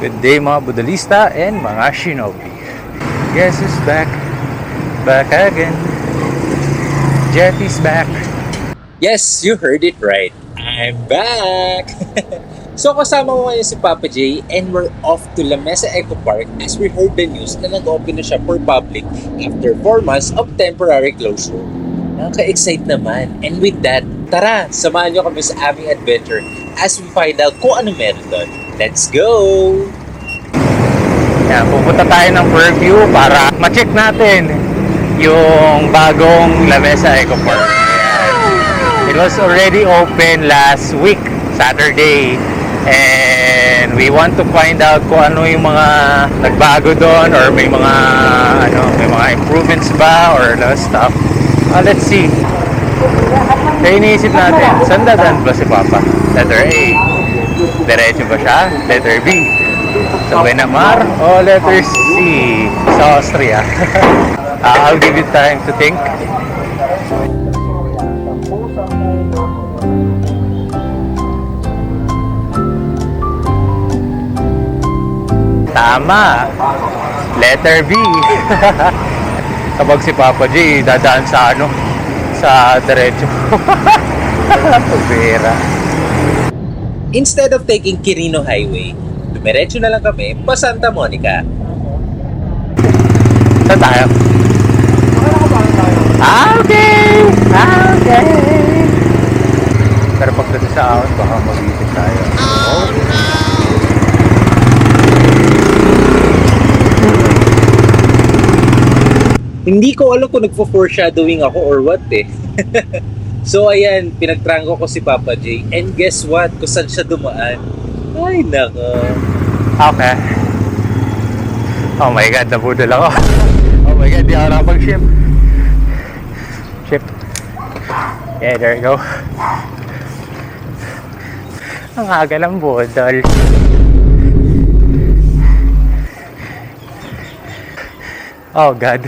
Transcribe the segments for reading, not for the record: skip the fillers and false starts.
Good day mga budalista and mga shinobi. Guess who's back? Back again. Jetty's back. Yes, you heard it right. I'm back! So kasama ko ngayon si Papa J and we're off to La Mesa Eco Park as we heard the news na nag-open na siya for public after 4 months of temporary closure. Nakaka-excite naman. And with that, tara, samahan niyo kami sa aming adventure as we find out kung ano meron doon. Let's go! Yan, pupunta tayo ng Fairview para ma-check natin yung bagong La Mesa Eco Park. It was already open last week, Saturday. And we want to find out kung ano yung mga nagbago doon or may mga improvements ba or stuff. Let's see. Kaya iniisip natin, saan dadaan ba si Papa? Letter A. Diretso ba siya? Letter B. Sa Benamar o letter C? Sa Austria. I'll give you time to think. Tama. Letter B. Kapag si Papa J dadaan sa sa diretso. Pubera. Instead of taking Quirino Highway, dumiretso na lang kami pa Santa Monica. Saan tayo? Okay! Okay! Pero pagdating sa ahon, baka mag-iisip tayo. Oh, no! Hindi ko alam kung nagpo-foreshadowing ako or what eh. So ayan, pinagtranggo ko si Papa J. And guess what? Kung saan siya dumaan? Ay nako. Okay. Oh my God, nabudol ako. Oh my God, di ako nakapag-ship. Ship. Yeah, there you go. Ang aga ng budol. Oh God.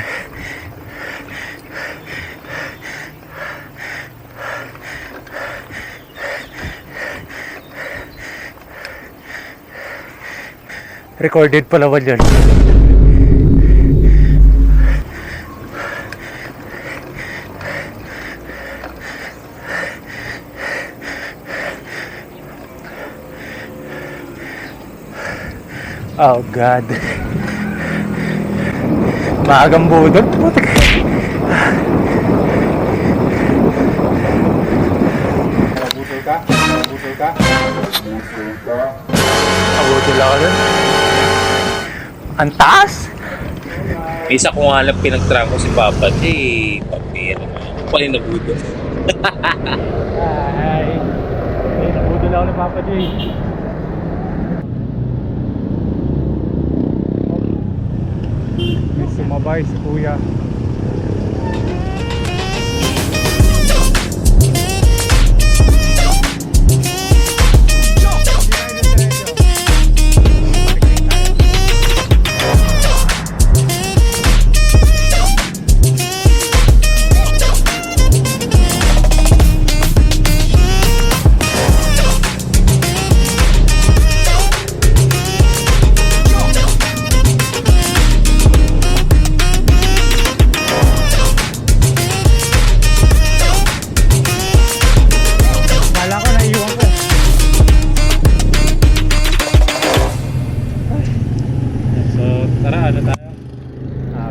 Recorded pala ba yun? Oh God. Maagang budol. Putik. Nabutol ka? Nabutol ka? Nabutol ka? Nabudol ako dun. Ang taas! Isa ko nga lang pinagtranggo si Papa J. Papira. Ako pa yung nabudol. Ay, nabudol ako ni Papa J. May sumabay si Kuya.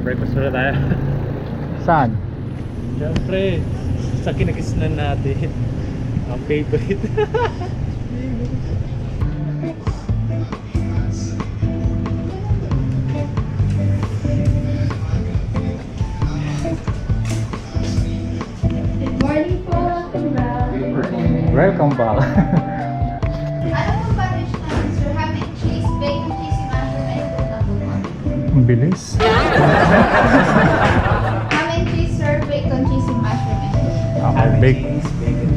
Breakfast na tayo. Saan? Siyempre, sa kinagisnan natin. Ang favorite. Good morning po, welcome back. Welcome back. Ano po ba dish namin, sir? Ham and cheese, bacon, cheesy mushroom, and double one. Ang bilis. Ham and cheese, sir, bacon, cheesy mushroom, and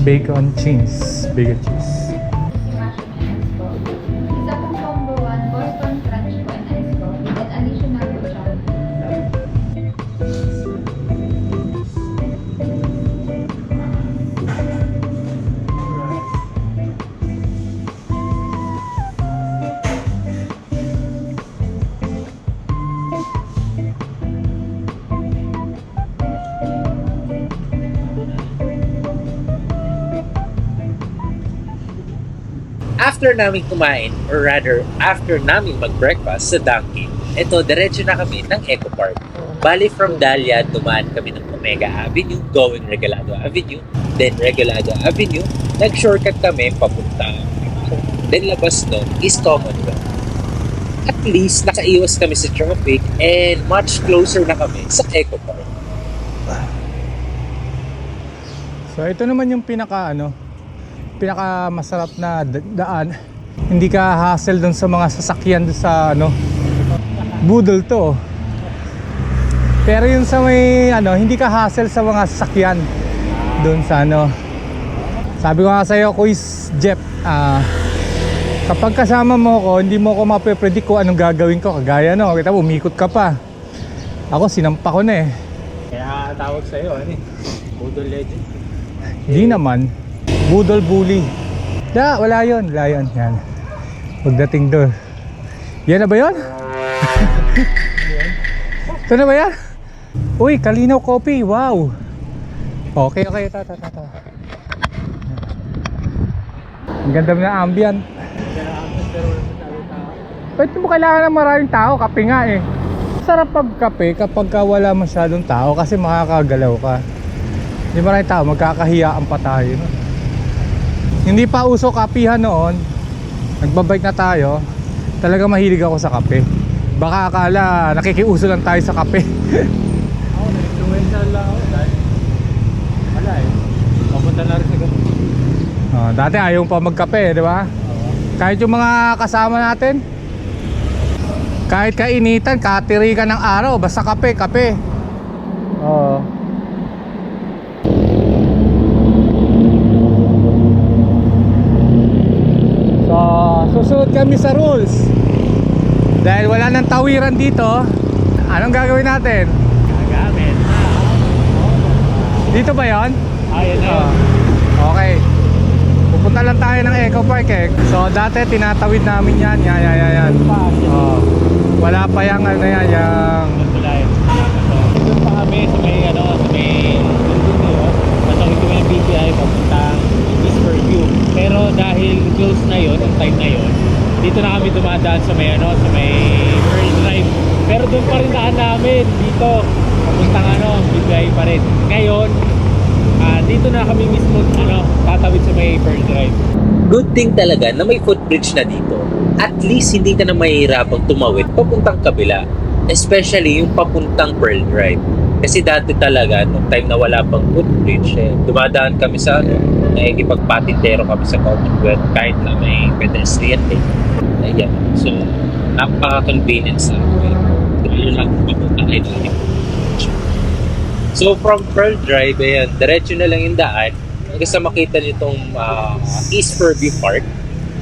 Bacon cheese. Bacon cheese. cheesy mushroom, and ice coffee. Isa pong combo 1, Boston Crunch po and ice coffee, and additional po siya. after namin kumain, or rather, after namin mag-breakfast sa Dunkin', eto, diretso na kami ng Eco Park. Bali from Dahlia, dumaan kami ng Omega Avenue, going Regalado Avenue, then Regalado Avenue, nag-shortcut kami papunta. Then labas nun is Commonwealth. At least, nakaiwas kami sa traffic and much closer na kami sa Eco Park. So ito naman yung pinaka masarap na daan. Hindi ka hassle dun sa mga sasakyan dun sa budol to. Pero yun sa may hindi ka hassle sa mga sasakyan dun sa Sabi ko nga sa'yo, Kuis Jeff, kapag kasama mo ko, hindi mo ko mape-predict kung anong gagawin ko. Kagaya kita mo, umikot ka pa. Ako, sinampa ko na eh. Kaya tawag sa'yo, Budol Legend. Di naman. Budol bully. Wala yun. Yan. Pagdating doon. Yan na ba yun? Ito na ba yan? Uy, Kalinaw Coffee. Wow. Okay. Ta. Ang ganda na ambient. Pwede mo kailangan ng maraming tao. Kape nga eh. Sarap pagkape kapag wala masyadong tao kasi makakagalaw ka. Hindi maraming tao, magkakahiyaan pa tayo. Hindi pa uso kapihan noon. Nagbabike na tayo. Talaga mahilig ako sa kape. Baka akala nakikiuso lang tayo sa kape. Ako, na-influential lang ako dahil wala papunta na rin sa gabi. Dati ayaw pa magkape, di ba? Kahit yung mga kasama natin, kahit kainitan, katirikan ng araw, basta kape. Oo. So, susunod kami sa rules. Dahil wala nang tawiran dito, anong gagawin natin? Gagamit. Dito ba yon? Yan na yun. Okay. Pupunta lang tayo ng Eco Park eh. So dati tinatawid namin yan. Yan. Wala pa yung yung Doon pa kami sa may natawid kami ng BPI papuntang East Fairview. Pero dahil close na yun, ang time na yun, dito na kami dumadaan sa may Pearl Drive. Pero doon pa rin daan namin dito papuntang BPI pa rin. Ngayon, dito na kami mismo tatawid sa may Pearl Drive. Good thing talaga na may footbridge na dito. At least hindi ka na mahihirapang tumawid papuntang kabila. Especially yung papuntang Pearl Drive. Kasi dati talaga, nung time na wala pang footbridge, dumadaan kami sa nakikipagpatintero kami sa Commonwealth kahit na may pedestrian lane. Ayan. So, napaka-convenient sa akin. Dahil lang papunta ay natin. So, from Pearl Drive, ayan, diretso na lang yung daan hanggang sa makita nitong East Fairview Park,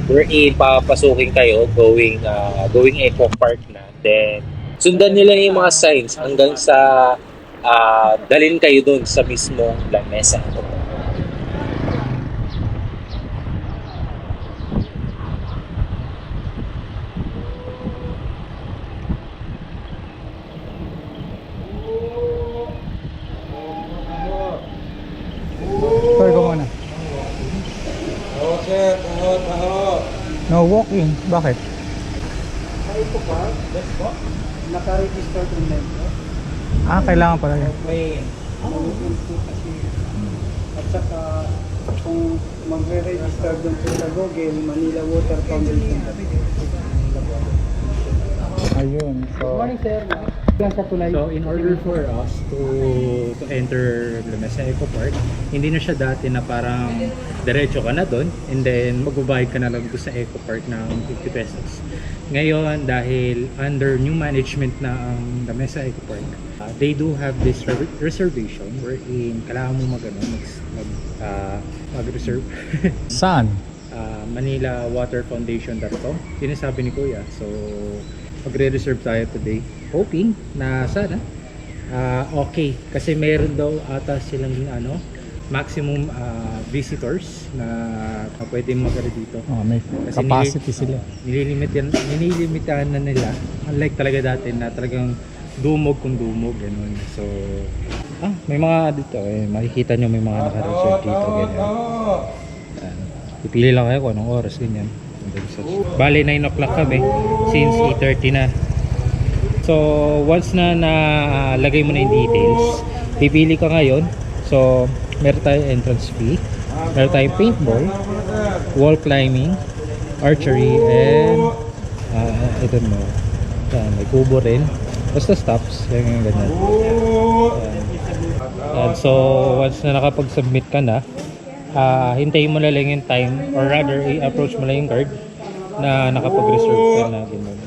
wherein papasukin kayo going Eco Park na. Then, sundan nila yung mga signs hanggang sa dalhin kayo dun sa mismong lamesa. Sorry ko muna. No walking. Bakit? Naka-register din na ito. Kailangan pala yun. May at saka kung magre-register doon sa Google, Manila Water Foundation. Ayun. So, So in order for us to enter Lamesa Eco Park, hindi na siya dati na parang diretso ka na doon and then magbabayad ka na lang doon sa Eco Park ng 50 pesos. Ngayon, dahil under new management na ang Lamesa Eco Park, they do have this reservation wherein kailangan mo mag-reserve. saan? ManilaWaterFoundation.com. Sinasabi ni Kuya. So magre-reserve tayo today, hoping na sana okay, kasi meron daw ata silang maximum visitors na pwede magano dito. May Kasi capacity sila. nililimitahan na nila, unlike talaga dati na talagang dumog kung dumog ganun. So may mga dito makikita nyo may mga naka-reserve dito ganyan. Pipili lang kayo kung anong oras ganyan. Bale, 9 o'clock kami since 8:30 na. So, once na nalagay mo na yung details, pipili ka ngayon. So, meron tayong entrance fee, meron tayong paintball, wall climbing, archery, and I don't know. Yan, may kubo rin. Basta stops, yung ganyan. Yan, so, once na nakapag-submit ka na, hintayin mo na lang yung time, or rather, i-approach mo lang yung guard na nakapag-reserve ka na. Ganun.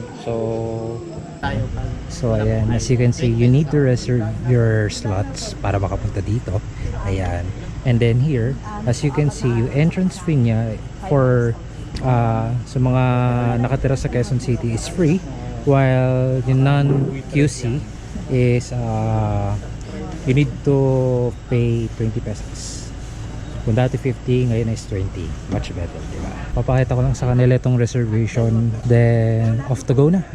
So ayan, as you can see, you need to reserve your slots para makapunta dito. Ayan. And then here, as you can see, yung entrance fee niya for sa mga nakatira sa Quezon City is free, while yung non-QC is you need to pay 20 pesos. Kung dati 50, ngayon is 20. Much better, diba? Papakita ko lang sa kanila itong reservation, then off to go na.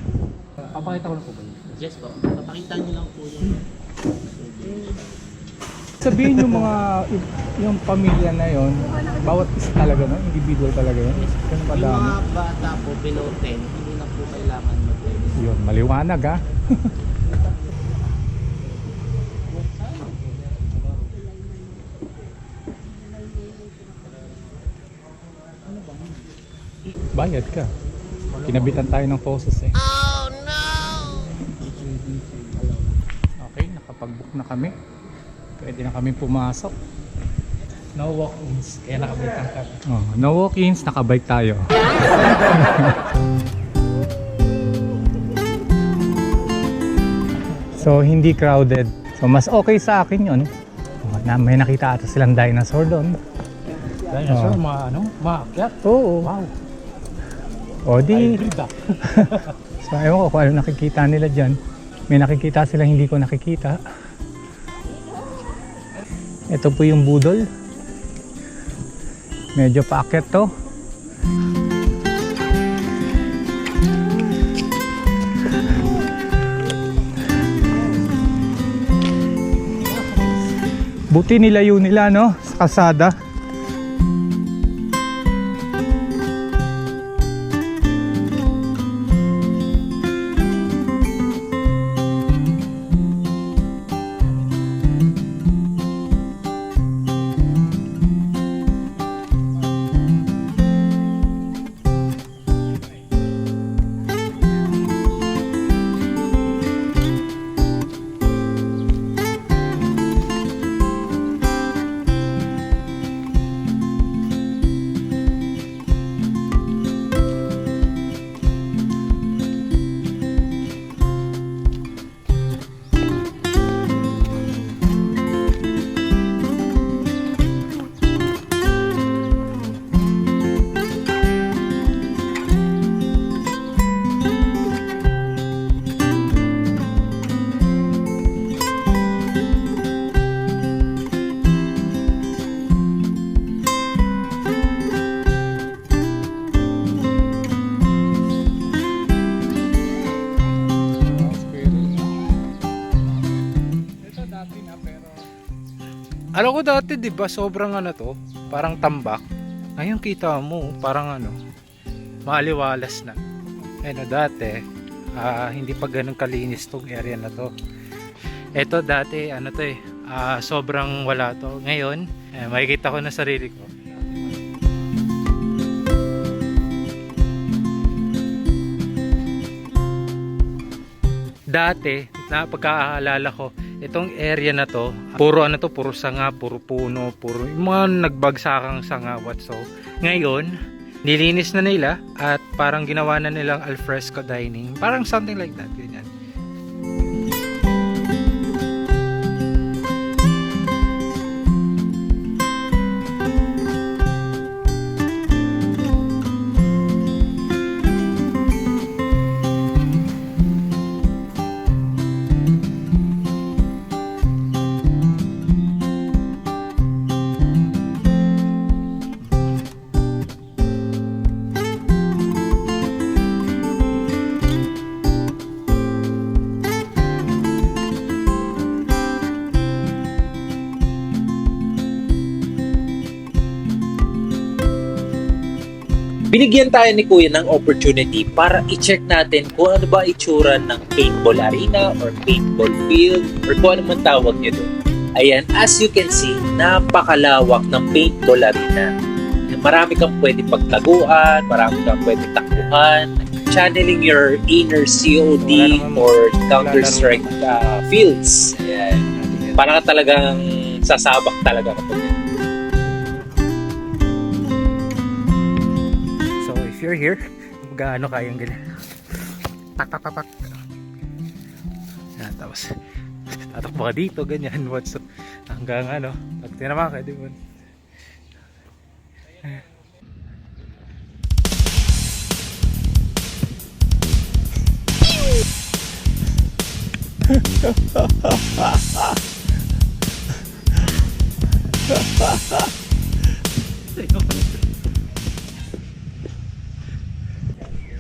Papakita ko lang po ba? Yes po. Papakita nyo lang po yung Sabihin yung mga yung pamilya na yon, bawat isa talaga no, individual talaga yun. Kung yung madami. mga bata po below 10, hindi na po kailangan mag-register. Yun, maliwanag ha. Bayad ka. Kinabitan tayo ng poses eh. Oh no! Okay, nakapag-book na kami. Pwede na kami pumasok. No walk-ins, kaya nakabitan kami. Oh, no walk-ins, nakabike tayo. So hindi crowded. So mas okay sa akin yun. May nakita ata silang dinosaur doon. Dinosaur, mga ano, maakyat. Oo. Wow. O di. Hybrid ah. So ewan ko kung ano nakikita nila dyan. May nakikita sila hindi ko nakikita. Ito po yung budol. Medyo paakyat to. Buti nilayo nila no sa kalsada. Alam ko dati 'di ba sobrang ano to, parang tambak. Ngayon kita mo parang ano, maaliwalas na. Ano dati, hindi pa ganun kalinis tong area na to. Ito dati ano to sobrang wala to. Ngayon, makikita ko na sarili ko. Dati, na pagkaalala ko, itong area na to, puro ano to, puro sanga, puro puno, puro yung mga nagbagsakang sanga, so ngayon, nilinis na nila at parang ginawa na nilang alfresco dining, parang something like that, ganyan. binigyan tayo ni Kuya ng opportunity para i-check natin kung ano ba itsura ng paintball arena or paintball field or kung ano man tawag nyo doon. Ayan, as you can see, napakalawak ng paintball arena. Marami kang pwede pagtaguan, marami kang pwede takbuhan, channeling your inner COD or Counter-Strike fields. Ayan. Parang ka talagang sasabak talaga kapag You're here, gaano kayang ganyan. Tak. Yan, tapos tatakbo ka dito, ganyan. What's up? Hanggang ano, pag tinama ka, di ba?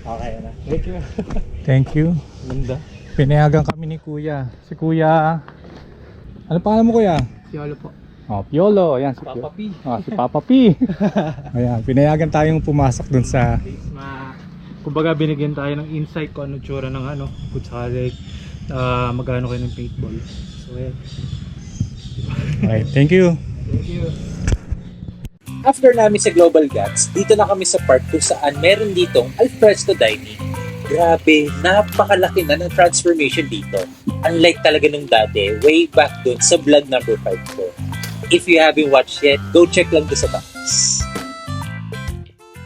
Okay na. Thank you. Thank you. Ganda. Pinayagan kami ni Kuya. Si Kuya, ano pangalan mo Kuya? Yolo po. Oh, Piolo. Ayan, si Papa P. Si Papa P. Ayan, pinayagan tayong pumasok dun sa... Kumbaga binigyan tayo ng insight kung ano tsura ng ano. Kung saka like, magkano kayo ng paintball. So yeah. Okay, thank you. Thank you. After namin sa Global Guts, dito na kami sa part kung saan meron ditong alfresco dining. Grabe, napakalaki na ng transformation dito. Unlike talaga nung dati, way back dun sa vlog number 5 ko. If you haven't watched yet, go check lang doon sa box.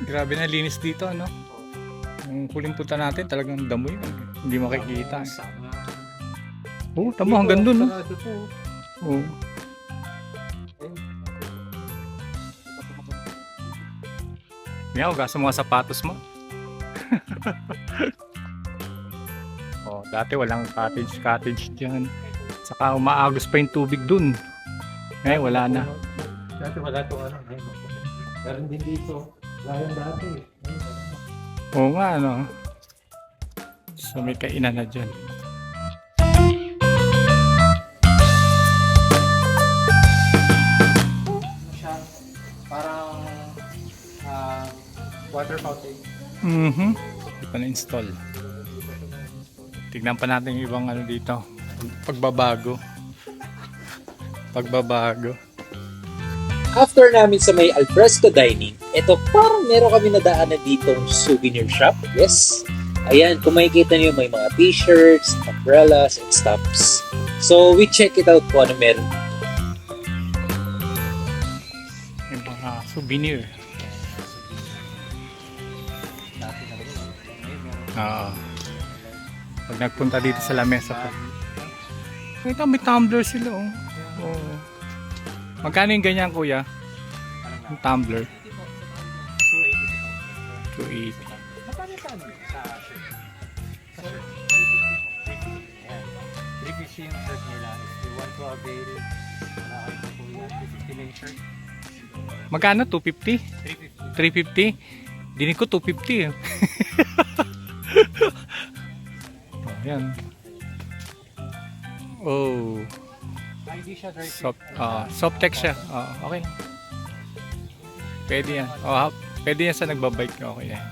Grabe na linis dito, ano? Yung huling punta natin, talagang damo yun. Hindi makikita. Oo, tamo hanggang dun, no? Oo. Yan, hugasan mo nga sapatos mo. Oh, dati walang cottage dyan. Saka umaagos pa yung tubig dun. Ngayon wala na. Dati wala itong ano. Meron din dito. Wala yung dati. Oo nga, ano. So may kainan na dyan. Parang water fountain. Hindi pa na-install. Tignan pa natin yung ibang ano dito. Pagbabago. After namin sa may alfresco dining, eto parang meron kami nadaanan ditong souvenir shop. Yes. Ayan, kung makikita niyo may mga t-shirts, umbrellas, and stuffs. So we check it out kung ano meron. Yung mga souvenir. Oo. Pag nagpunta dito sa lamesa pa. Ito, may tumbler sila, oh. Oo. Magkano yung ganyan, Kuya? Yung tumbler? 280. Yung shirt nila, if you want to avail, po yan, 50 lang shirt. Magkano? 250? 350? Dinig ko 250 eh. Oh, yan. Oh. Hindi siya dry fit. Soft tech siya. Okay lang. Pwede yan. Pwede yan sa nagbabike. Okay yan.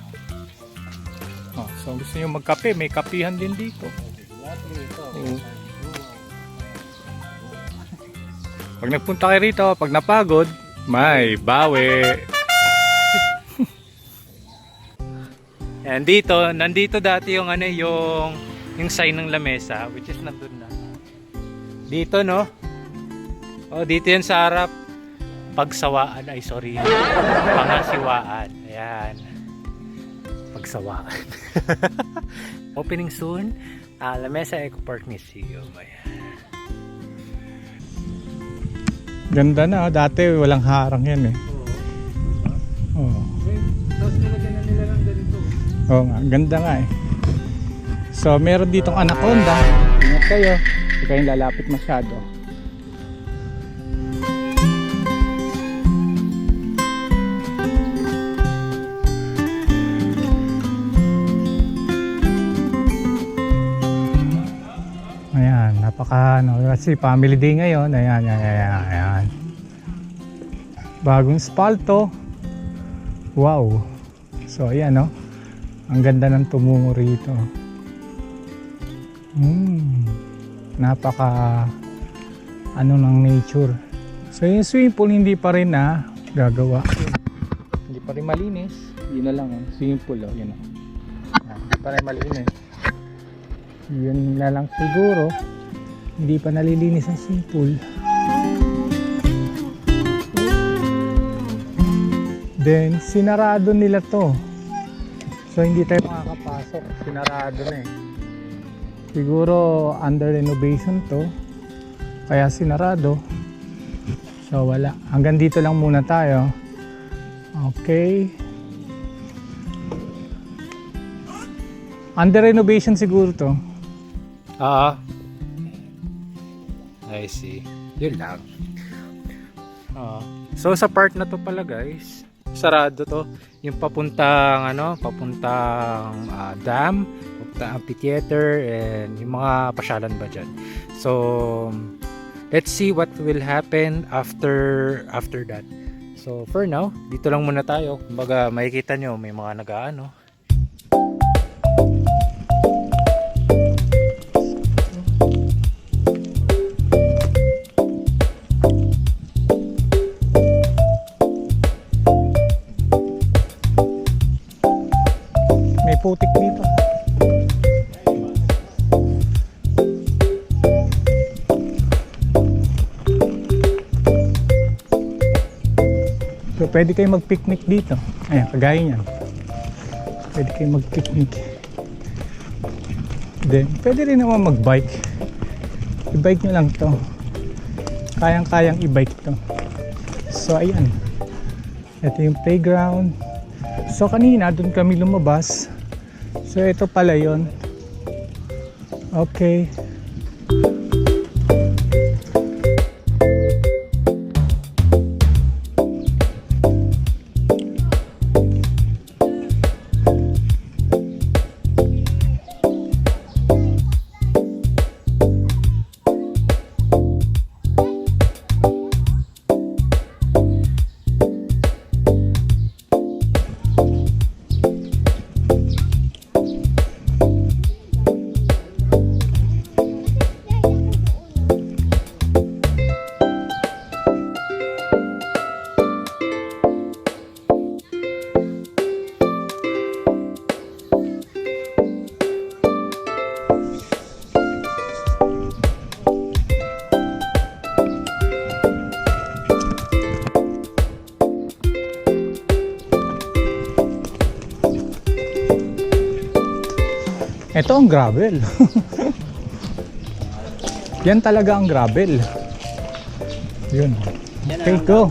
So gusto nyo magkape, may kapihan din dito. Oo. Pag nagpunta kayo rito, pag napagod, may bawi. Yan nandito dati yung ano yung sign ng lamesa, which is nandun na. Dito, no? Dito yan sa harap. Pagsawaan, Pangasiwaan. Ayan. Pagsawaan. Opening soon, Lamesa Eco Park Museum. Ayan. Ganda na, dati walang harang yan eh. Oo. Tapos nilagyan na nila ng ganito. Oo nga, ganda nga eh. So meron ditong anaconda. Ingat kayo, hindi kayong lalapit masyado. Ayan, kasi family day ngayon. Ayan. Bagong espalto. Wow. So ayan, no? Ang ganda ng tumungo rito. Napaka ano ng nature. So yung swimming pool hindi pa rin na gagawa. Hindi pa rin malinis. Yun na lang, swimming pool, yun. Hindi pa rin malinis. Yun na lang siguro. Hindi pa nalilinis ang swimming pool. Then sinarado nila to. So hindi tayo makakapasok. Sinarado na eh. Siguro under renovation to. Kaya sinarado. So wala. Hanggang dito lang muna tayo. Okay. Under renovation siguro to. I see. Yun lang. So sa part na to pala guys, sarado to. Yung papuntang dam, papuntang amphitheater, and yung mga pasyalan ba dyan. So let's see what will happen after that. So for now, dito lang muna tayo. Kumbaga makikita nyo may mga nag-aano. May putik dito. So pwede kayo mag-picnic dito. Ayan, kagaya niyan. Pwede kayo mag-picnic. Then, pwede rin naman mag-bike. I-bike nyo lang to. Kayang-kayang i-bike to. So ayan. Ito yung playground. So kanina doon kami lumabas. So ito pala yun. Okay. Ito ang gravel. Yan talaga ang gravel. Yun. Okay, go.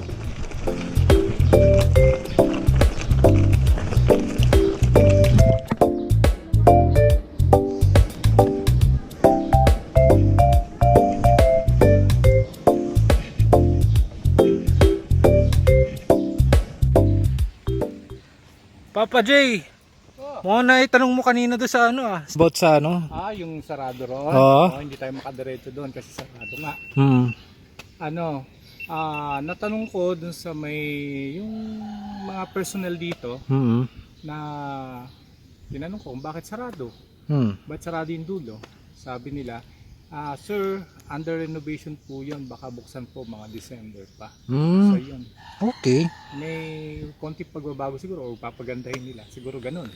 Papa J, muna itanong mo kanina doon sa about sa Yung sarado roon. Oo. Hindi tayo makadiretso doon kasi sarado nga. Natanong ko dun sa yung mga personnel dito na tinanong ko kung bakit sarado. Ba't sarado yung dulo? Sabi nila, sir, under renovation po yun, baka buksan po mga December pa. So yun, Okay. may konti pagbabago siguro o papagandahin nila, siguro ganun.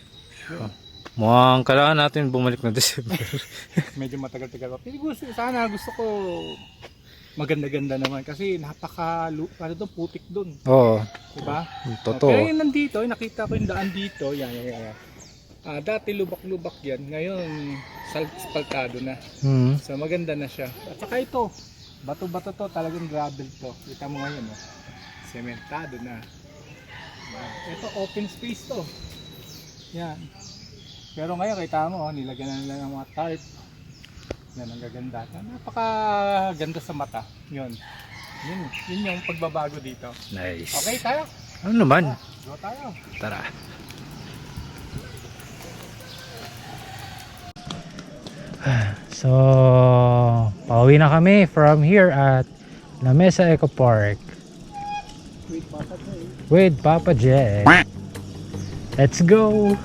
Yun. Mukhang kailangan natin bumalik na December. Medyo matagal-tagal pa. Pero gusto ko maganda-ganda naman kasi putik doon. Oo. Diba? Totoo. Pero yun nandito, nakita ko yung daan dito. Yan. Dati lubak-lubak yan. Ngayon, spaltado na. So maganda na siya. At saka ito, bato-bato to, talagang gravel to. Kita mo ngayon, sementado na. Ito, open space to. Yan. Pero ngayon, kita mo, nilagyan na nila ng mga tarp. Yan, ang gaganda. Napakaganda sa mata. Yun yung pagbabago dito. Nice. Okay tayo? Ano naman? Go tayo. Tara. So, pauwi na kami from here at La Mesa Eco Park with Papa J. Let's go!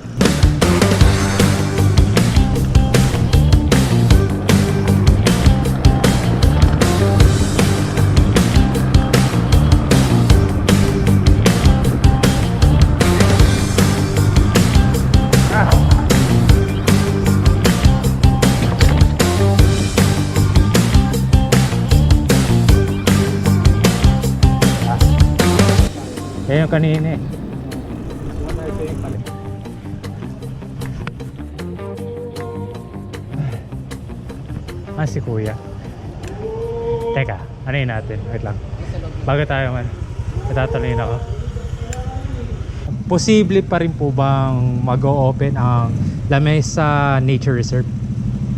Yan yung kanina eh. Si kuya. Teka, ano yun natin? Wait lang. Bago tayo man, natatuloy ako. Posible pa rin po bang mag-o-open ang La Mesa Nature Reserve?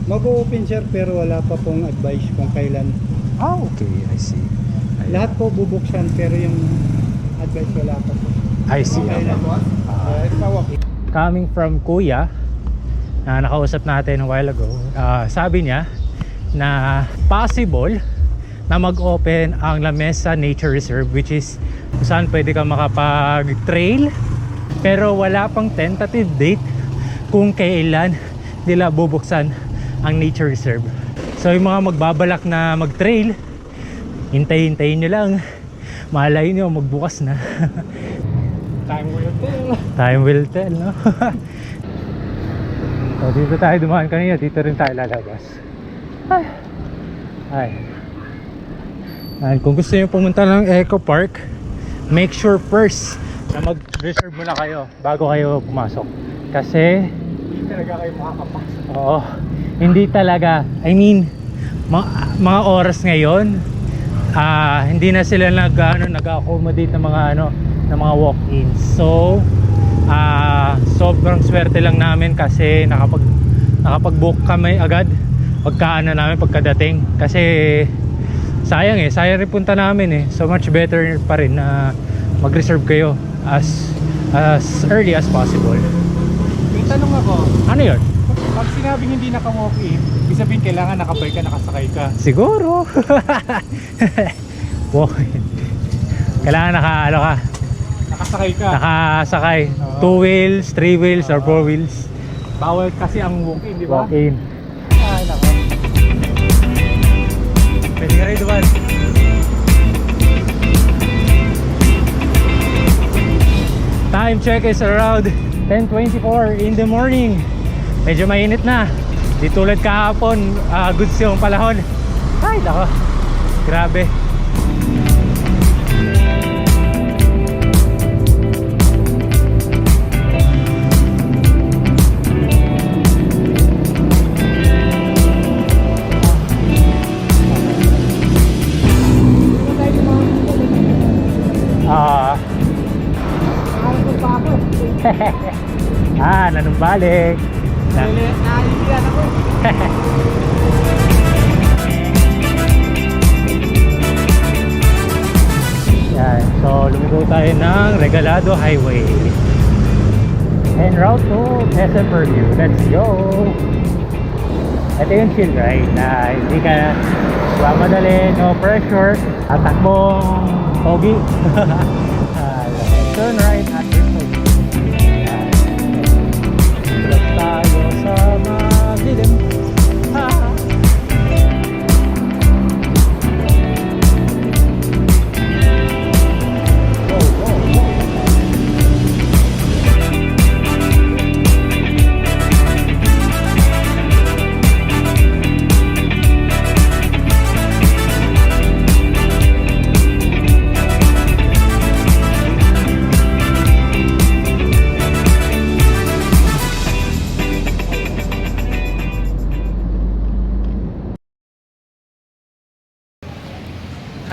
Mag-open sir pero wala pa pong advice kung kailan. Okay, I see. Lahat po bubuksan pero yung advice wala pa po. I see. Kung kailan po? Coming from kuya, na nakausap natin a while ago, sabi niya na possible na mag-open ang La Mesa Nature Reserve, which is kung saan pwede ka makapag-trail, pero wala pang tentative date kung kailan nila bubuksan ang Nature Reserve. So yung mga magbabalak na mag-trail, hintay-hintayin nyo lang, malay nyo magbukas na. Time will tell. Time will tell, no? So dito tayo dumaan kanina, dito rin tayo lalabas. Ay. And kung gusto niyo pumunta ng Eco Park, make sure first na mag-reserve muna kayo bago kayo pumasok. Kasi Hindi talaga kayo makakapasok. oo, hindi talaga. I mean, mga oras ngayon, hindi na sila nag-accommodate ng ng mga walk-ins. So, sobrang swerte lang namin kasi nakapag-book kami agad pagkadating, kasi sayang rin punta namin eh. So much better pa rin na mag-reserve kayo as early as possible. May tanong ako, Ano yun? pag sinabing hindi naka-walk-in, ibig sabihin kailangan nakabay ka, nakasakay ka. Siguro. Walk-in. Kailangan Nakasakay ka. nakasakay. 2 wheels, 3 wheels, or 4 wheels. Bawal kasi ang walk-in, di ba? Walk-in. Ay, nako. Pwede ka rin duman. Time check is around 10:24 in the morning. Medyo mainit na. Di tulad kahapon, goods yung palahon. Ay, nako. Grabe. Nanumbalik. Naalipian ako. Yan. So, lumigo tayo ng Regalado Highway en route to SM Fairview. Let's go! Ito yung chill ride na hindi ka mamadali, no pressure, at takbong pogi. Turn right at your place. Tulog tayo sa madilim.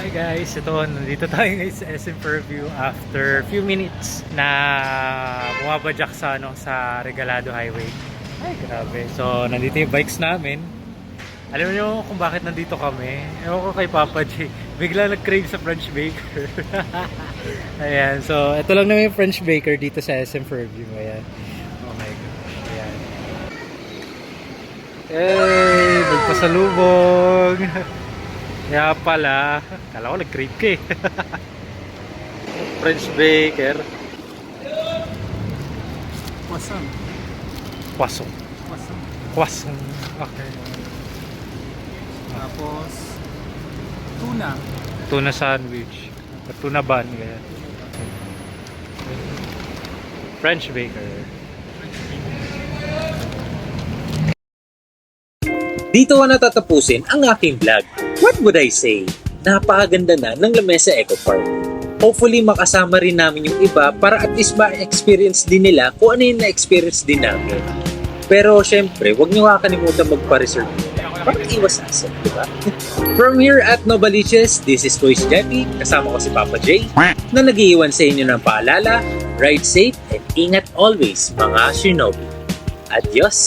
Hi guys, nandito tayo ngayon sa SM Fairview after few minutes na bumabadyak sa Regalado Highway. Ay, grabe. So, nandito yung bikes namin. Alam niyo kung bakit nandito kami? Ewan ko kay Papa J. Bigla nag-crave sa French Baker. Ayan, so ito lang naman yung French Baker dito sa SM Fairview. Ayan. Oh my God. Ayan. Hey, nagpasalubong. Kaya pala, kala ko nag-crave ka eh. French Baker. Wasang. Kwasong. Wasang. Kwasong. Okay. Tapos, tuna. Tuna sandwich. Tuna bun. Ganyan. French baker. Dito ko natatapusin ang aking vlog. What would I say? Napakaganda na ng Lamesa Eco Park. Hopefully makasama rin namin yung iba para at least ma-experience din nila kung ano yung na-experience din namin. Pero syempre, huwag nyo kakalimutan magpa-reserve para iwas asset, di ba? From here at Novaliches, this is Toys Jetty, kasama ko si Papa J, na nag-iiwan sa inyo ng paalala, ride safe, and ingat always, mga Shinobi. Adios!